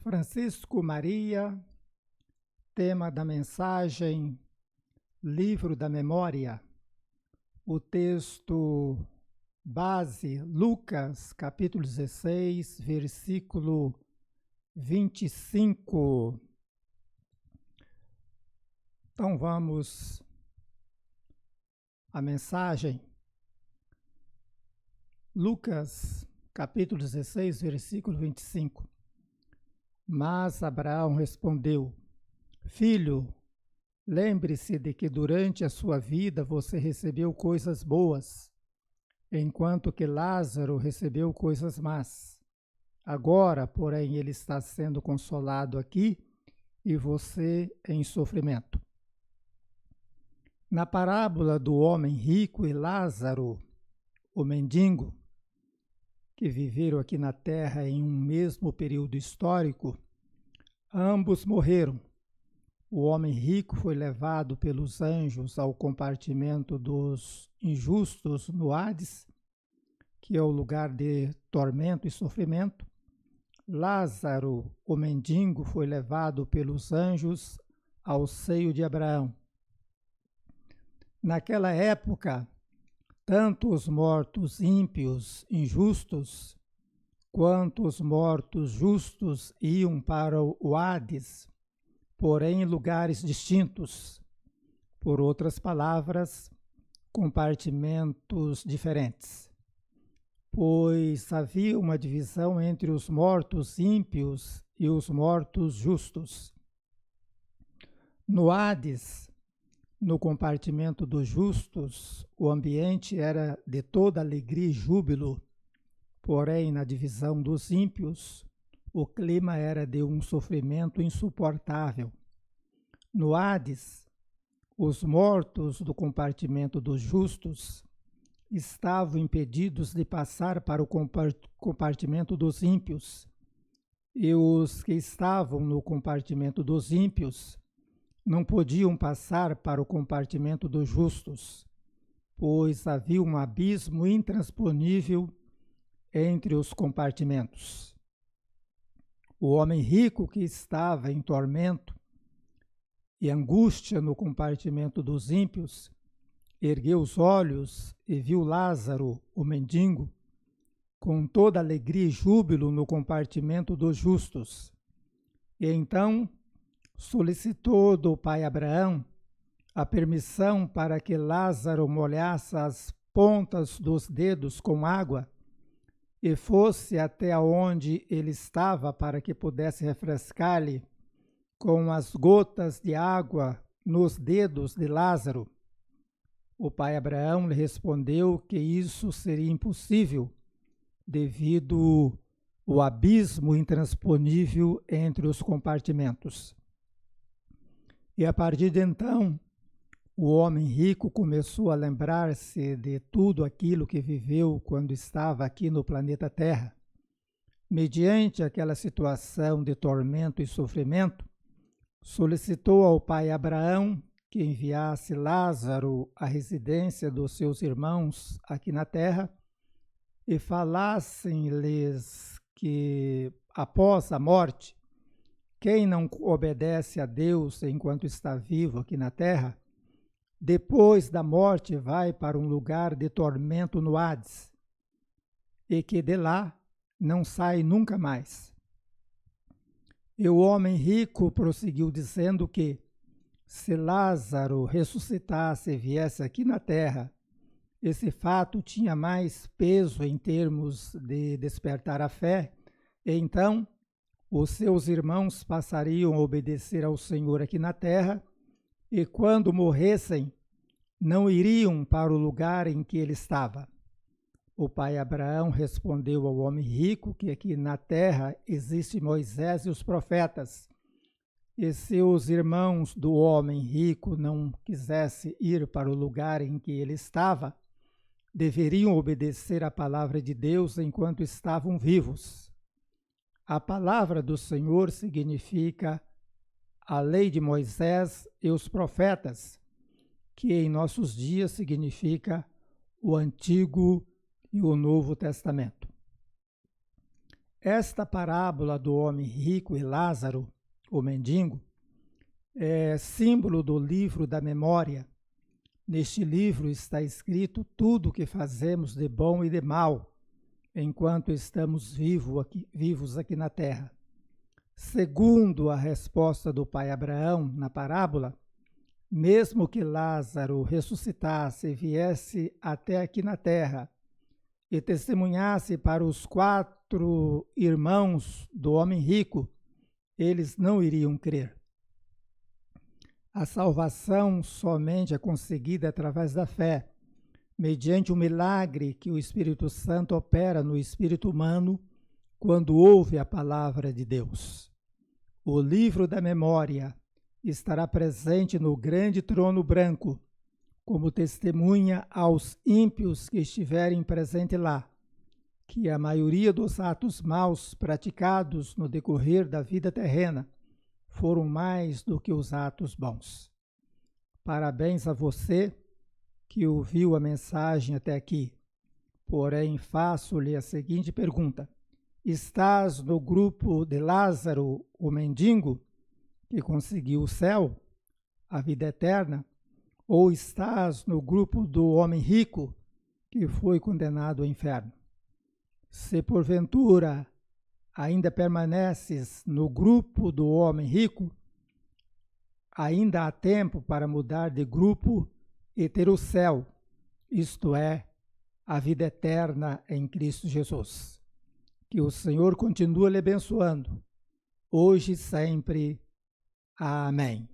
Francisco Maria, tema da mensagem, Livro da Memória. O texto base, Lucas, capítulo 16, versículo 25. Então vamos à mensagem. Lucas, capítulo 16, versículo 25. Mas Abraão respondeu: Filho, lembre-se de que durante a sua vida você recebeu coisas boas, enquanto que Lázaro recebeu coisas más. Agora, porém, ele está sendo consolado aqui e você em sofrimento. Na parábola do homem rico e Lázaro, o mendigo, que viveram aqui na Terra em um mesmo período histórico, ambos morreram. O homem rico foi levado pelos anjos ao compartimento dos injustos no Hades, que é o lugar de tormento e sofrimento. Lázaro, o mendigo, foi levado pelos anjos ao seio de Abraão. Naquela época, tanto os mortos ímpios, injustos, quanto os mortos justos iam para o Hades, porém em lugares distintos. Por outras palavras, compartimentos diferentes. Pois havia uma divisão entre os mortos ímpios e os mortos justos. No Hades, no compartimento dos justos, o ambiente era de toda alegria e júbilo, porém, na divisão dos ímpios, o clima era de um sofrimento insuportável. No Hades, os mortos do compartimento dos justos estavam impedidos de passar para o compartimento dos ímpios, e os que estavam no compartimento dos ímpios não podiam passar para o compartimento dos justos, pois havia um abismo intransponível entre os compartimentos. O homem rico que estava em tormento e angústia no compartimento dos ímpios, ergueu os olhos e viu Lázaro, o mendigo, com toda alegria e júbilo no compartimento dos justos. E então solicitou do pai Abraão a permissão para que Lázaro molhasse as pontas dos dedos com água e fosse até onde ele estava para que pudesse refrescar-lhe com as gotas de água nos dedos de Lázaro. O pai Abraão lhe respondeu que isso seria impossível devido ao abismo intransponível entre os compartimentos. E a partir de então, o homem rico começou a lembrar-se de tudo aquilo que viveu quando estava aqui no planeta Terra. Mediante aquela situação de tormento e sofrimento, solicitou ao pai Abraão que enviasse Lázaro à residência dos seus irmãos aqui na Terra e falassem-lhes que, após a morte, quem não obedece a Deus enquanto está vivo aqui na Terra, depois da morte vai para um lugar de tormento no Hades, e que de lá não sai nunca mais. E o homem rico prosseguiu dizendo que, se Lázaro ressuscitasse e viesse aqui na Terra, esse fato tinha mais peso em termos de despertar a fé, e então os seus irmãos passariam a obedecer ao Senhor aqui na Terra, e quando morressem, não iriam para o lugar em que ele estava. O pai Abraão respondeu ao homem rico que aqui na Terra existe Moisés e os profetas, e se os irmãos do homem rico não quisessem ir para o lugar em que ele estava, deveriam obedecer à palavra de Deus enquanto estavam vivos. A palavra do Senhor significa a lei de Moisés e os profetas, que em nossos dias significa o Antigo e o Novo Testamento. Esta parábola do homem rico e Lázaro, o mendigo, é símbolo do livro da memória. Neste livro está escrito tudo o que fazemos de bom e de mal, enquanto estamos vivos aqui na terra. Segundo a resposta do pai Abraão na parábola, mesmo que Lázaro ressuscitasse e viesse até aqui na terra e testemunhasse para os 4 irmãos do homem rico, eles não iriam crer. A salvação somente é conseguida através da fé, mediante o milagre que o Espírito Santo opera no espírito humano quando ouve a palavra de Deus. O livro da memória estará presente no grande trono branco, como testemunha aos ímpios que estiverem presentes lá, que a maioria dos atos maus praticados no decorrer da vida terrena foram mais do que os atos bons. Parabéns a você que ouviu a mensagem até aqui. Porém, faço-lhe a seguinte pergunta: estás no grupo de Lázaro, o mendigo, que conseguiu o céu, a vida eterna, ou estás no grupo do homem rico, que foi condenado ao inferno? Se porventura ainda permaneces no grupo do homem rico, ainda há tempo para mudar de grupo e ter o céu, isto é, a vida eterna em Cristo Jesus. Que o Senhor continue lhe abençoando, hoje e sempre. Amém.